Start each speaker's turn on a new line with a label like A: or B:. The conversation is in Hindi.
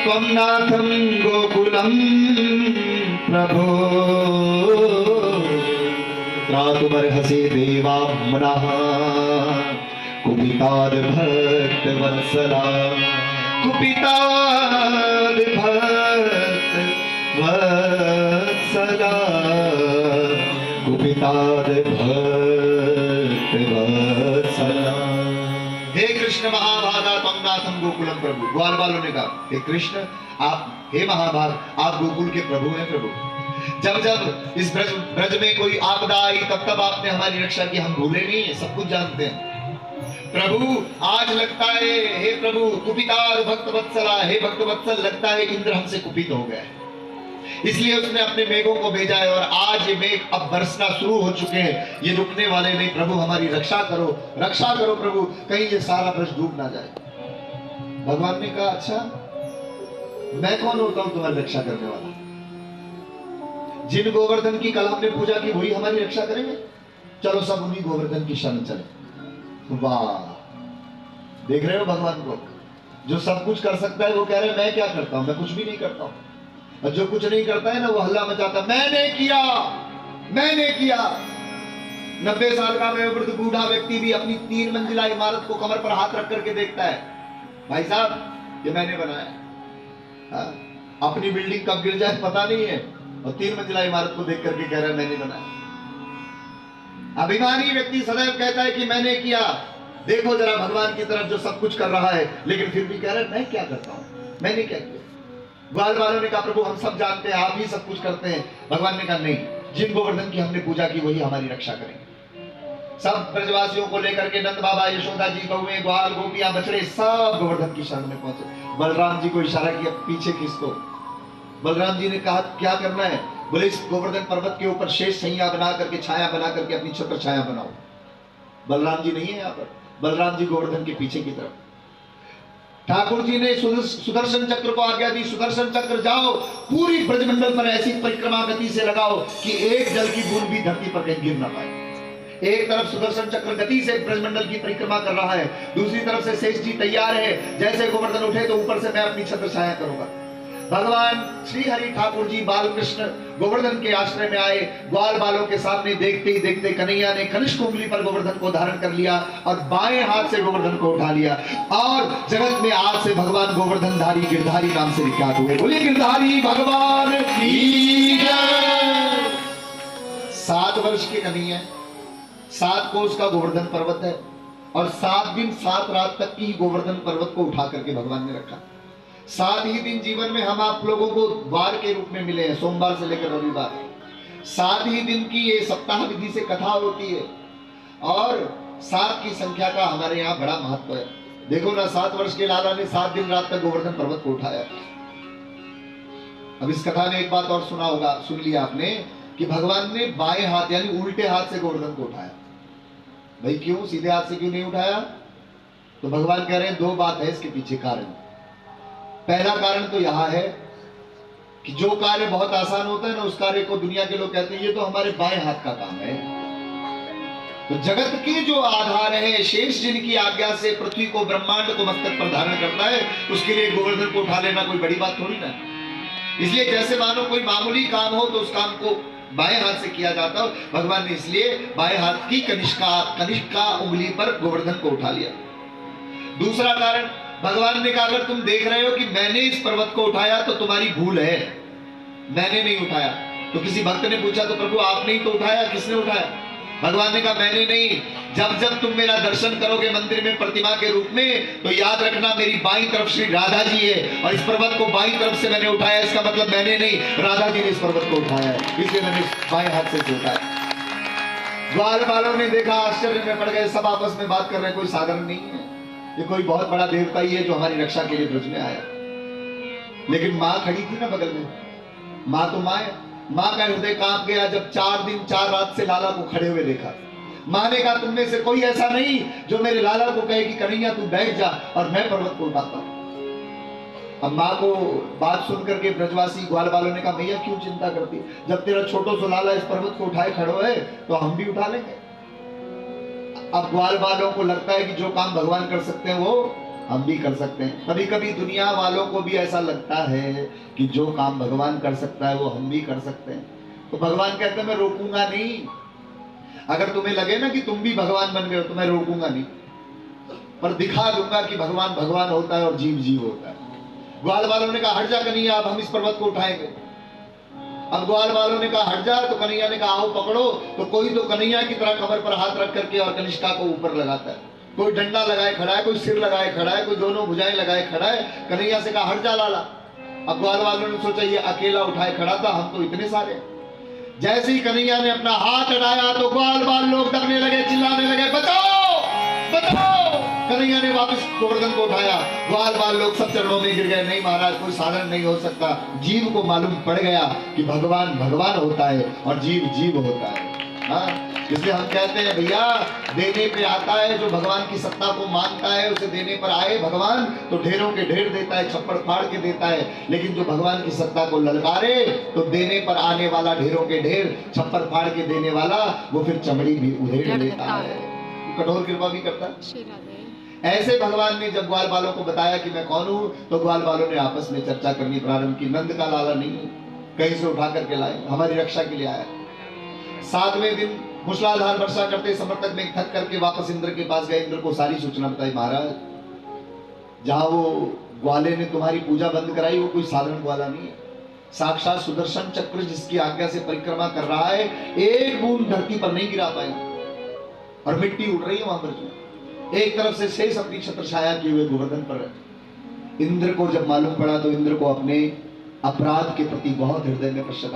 A: त्वं नाथं गोकुलं प्रभो त्रातुमर्हसि देवा मनः कुपिताद् भक्तवत्सला कुपिताद् भक्तवत्सला कुपिताद् भक्तवत्सला। हे कृष्ण महाभागा त्वं नाथं गोकुलम प्रभु। ग्वाल वालों ने कहा हे कृष्ण आप, हे महाभाग आप गोकुल के प्रभु हैं प्रभु। जब जब इस ब्रज में कोई आपदा आई तब तब आपने हमारी रक्षा की, हम भूले नहीं है, सब कुछ जानते हैं प्रभु। आज लगता है हे प्रभु कुपितार भक्त वत्सला, हे भक्त वत्सल लगता है इंद्र हमसे कुपित हो गया है, इसलिए उसने अपने मेघों को भेजा है और आज ये मेघ अब बरसना शुरू हो चुके हैं, ये रुकने वाले नहीं। प्रभु हमारी रक्षा करो प्रभु, कहीं ये सारा ब्रज डूब ना जाए। भगवान ने कहा अच्छा मैं कौन होता हूं तुम्हारी रक्षा करने वाला? जिन गोवर्धन की कल हमने पूजा की वही हमारी रक्षा करेंगे, चलो सब उन्हीं गोवर्धन की शरण चले। वाह, देख रहे हो भगवान को, जो सब कुछ कर सकता है वो कह रहे हैं मैं क्या करता हूं, मैं कुछ भी नहीं करता हूं। और जो कुछ नहीं करता है ना वो हल्ला मचाता, मैंने किया। 90 साल का वयोवृद्ध बूढ़ा व्यक्ति भी अपनी 3 मंजिला इमारत को कमर पर हाथ रख करके देखता है, भाई साहब ये मैंने बनाया। अपनी बिल्डिंग कब गिर जाए पता नहीं है, और 3 मंजिला इमारत को देख करके कह रहा है मैंने बनाया। अभिमानी व्यक्ति सदैव कहता है कि मैंने किया। देखो जरा भगवान की तरफ जो सब कुछ कर रहा है, लेकिन फिर भी कह रहा है मैं क्या करता हूं, मैंने क्या किया। ग्वाल वालों ने कहा प्रभु हम सब जानते हैं, आप ही सब कुछ करते हैं। भगवान ने कहा नहीं, जिन गोवर्धन की हमने पूजा की वही हमारी रक्षा करेंगे। सब ब्रजवासियों को लेकर के नंद बाबा, यशोदा जी, गौएं, ग्वाल, गोपियां, बछड़े सब गोवर्धन की शरण में पहुंचे। बलराम जी को इशारा किया पीछे खींचो। बलराम जी ने कहा क्या करना है? बोले इस गोवर्धन पर्वत के ऊपर शेष सैया बना करके, छाया बना करके अपनी छत्र छाया बनाओ। बलराम जी नहीं है यहाँ पर, बलराम जी गोवर्धन के पीछे की तरफ। ठाकुर जी ने सुदर्शन चक्र को आज्ञा दी, सुदर्शन चक्र जाओ पूरी ब्रजमंडल पर ऐसी परिक्रमा गति से लगाओ कि एक जल की बूंद भी धरती पर कहीं गिर ना पाए। एक तरफ सुदर्शन चक्र गति से ब्रजमंडल की परिक्रमा कर रहा है, दूसरी तरफ से शेष जी तैयार है, जैसे गोवर्धन उठे तो ऊपर से मैं अपनी छत्र छाया करूंगा। भगवान श्री हरि ठाकुर जी बालकृष्ण गोवर्धन के आश्रय में आए। ग्वाल बालों के सामने देखते ही देखते कन्हैया ने कनिष्ठ उंगली पर गोवर्धन को धारण कर लिया और बाएं हाथ से गोवर्धन को उठा लिया, और जगत में आज से भगवान गोवर्धनधारी गिरधारी नाम से विख्यात हुए। बोलिए गिरधारी भगवान की जय। 7 वर्ष के कन्हैया, 7 कोस का गोवर्धन पर्वत है, और 7 दिन 7 रात तक की गोवर्धन पर्वत को उठा करके भगवान ने रखा। 7 ही दिन जीवन में हम आप लोगों को वार के रूप में मिले हैं, सोमवार से लेकर रविवार। 7 ही दिन की ये सप्ताह विधि से कथा होती है, और 7 की संख्या का हमारे यहाँ बड़ा महत्व है। देखो ना, 7 वर्ष के लाला ने 7 दिन रात तक गोवर्धन पर्वत को उठाया। अब इस कथा में एक बात और सुना होगा, सुन लिया आपने, कि भगवान ने बाएं हाथ यानी उल्टे हाथ से गोवर्धन को उठाया। भाई क्यों, सीधे हाथ से क्यों नहीं उठाया? तो भगवान कह रहे हैं 2 बात है इसके पीछे कारण। पहला कारण तो यह है कि जो कार्य बहुत आसान होता है ना, उस कार्य को दुनिया के लोग कहते हैं ये तो हमारे बाएं हाथ का काम है। तो जगत के जो आधार है, शेष जिनकी आज्ञा से पृथ्वी को, ब्रह्मांड को मस्तक पर धारण करता है, उसके लिए गोवर्धन को उठा लेना कोई बड़ी बात थोड़ी ना। इसलिए जैसे मानो कोई मामूली काम हो तो उस काम को बाएं हाथ से किया जाता है। भगवान ने इसलिए बाएं हाथ की कनिष्का उंगली पर गोवर्धन को उठा लिया। दूसरा कारण, भगवान ने कहा अगर तुम देख रहे हो कि मैंने इस पर्वत को उठाया तो तुम्हारी भूल है, मैंने नहीं उठाया। तो किसी भक्त ने पूछा तो प्रभु आपने ही तो उठाया, किसने उठाया? भगवान ने कहा मैंने नहीं। जब जब तुम मेरा दर्शन करोगे मंदिर में प्रतिमा के रूप में, तो याद रखना मेरी बाईं तरफ श्री राधा जी है, और इस पर्वत को बाईं तरफ से मैंने उठाया। इसका मतलब मैंने नहीं, राधा जी ने इस पर्वत को उठाया है, इसलिए मैंने बाएं हाथ से उठाया। ग्वाल बालों ने देखा, आश्चर्य में पड़ गए, सब आपस में बात कर रहे हैं, कोई साधारण नहीं है, ये कोई बहुत बड़ा देवता ही है जो हमारी रक्षा के लिए ब्रज में आया। लेकिन माँ खड़ी थी ना बगल में, माँ तो माँ है। माँ का हृदय कांप गया जब 4 दिन 4 रात से लाला को खड़े हुए देखा। माँ ने कहा तुम में से कोई ऐसा नहीं जो मेरे लाला को कहे कि कन्हैया तू बैठ जा और मैं पर्वत को उठाता हूं। अब माँ को बात सुन करके ब्रजवासी ग्वाल वालों ने कहा भैया क्यों चिंता करती, जब तेरा छोटो सा लाला इस पर्वत को उठाए खड़ो है तो हम भी उठा लेंगे। अब ग्वाल वालों को लगता है कि जो काम भगवान कर सकते हैं वो हम भी कर सकते हैं। कभी कभी दुनिया वालों को भी ऐसा लगता है कि जो काम भगवान कर सकता है वो हम भी कर सकते हैं, तो भगवान कहते हैं मैं रोकूंगा नहीं। अगर तुम्हें लगे ना कि तुम भी भगवान बन गए हो तो मैं रोकूंगा नहीं, पर दिखा दूंगा कि भगवान भगवान होता है और जीव जीव होता है। ग्वाल वालों ने कहा हट जा कन्हैया, अब हम इस पर्वत को उठाएंगे। अब ग्वाल वालों ने कहा हट जा, तो कन्हैया ने कहा आओ पकड़ो। तो कोई तो कन्हैया की तरह कमर पर हाथ रख करके और कनिष्का को ऊपर लगाता है, कोई डंडा लगाए खड़ा है, कोई सिर लगाए खड़ा है, कोई दोनों भुजाएं लगाए खड़ा है। कन्हैया से कहा हट जा लाला। अब ग्वाल वालों ने सोचा ये अकेला उठाए खड़ा था, हम तो इतने सारे। जैसे ही कन्हैया ने अपना हाथ हटाया तो ग्वाल वाल लोग डरने लगे, चिल्लाने लगे बचाओ बचाओ। कन्हैया ने वापस गोवर्धन को उठाया, ग्वाल बाल लोग सब चरणों में गिर गए। नहीं महाराज, कोई साधन नहीं हो सकता। जीव को मालूम पड़ गया कि भगवान भगवान होता है और जीव जीव होता है। हाँ, इसलिए हम कहते हैं भैया देने पे आता है, जो भगवान की सत्ता को मानता है उसे देने पर आए भगवान तो ढेरों के ढेर देता है, छप्पड़ फाड़ के देता है। लेकिन जो भगवान की सत्ता को ललकारे तो देने पर आने वाला ढेरों के ढेर, छप्पड़ फाड़ के देने वाला वो फिर चमड़ी भी उधेड़ लेता है, कठोर कृपा भी करता है। ऐसे भगवान ने जब ग्वाल बालों को बताया कि मैं कौन हूं, तो ग्वाल बालों ने आपस में चर्चा करनी प्रारंभ की। नंद का लाला नहीं है, कहीं से उठा करके लाए, हमारी रक्षा के लिए आया। 7वें दिन मूसलाधार वर्षा करते समर्थक में थक करके वापस इंद्र के पास गए। इंद्र को सारी सूचना बताई, महाराज जहां वो ग्वाले ने तुम्हारी पूजा बंद कराई वो कोई साधारण ग्वाला नहीं है, साक्षात सुदर्शन चक्र जिसकी आज्ञा से परिक्रमा कर रहा है, एक बूंद धरती पर नहीं गिरा पाया और मिट्टी उड़ रही है वहां पर। एक तरफ से शेष अपनी छत्र छाया किए हुए गोवर्धन पर। इंद्र को जब मालूम पड़ा तो इंद्र को अपने अपराध के प्रति बहुत हृदय में पश्चाताप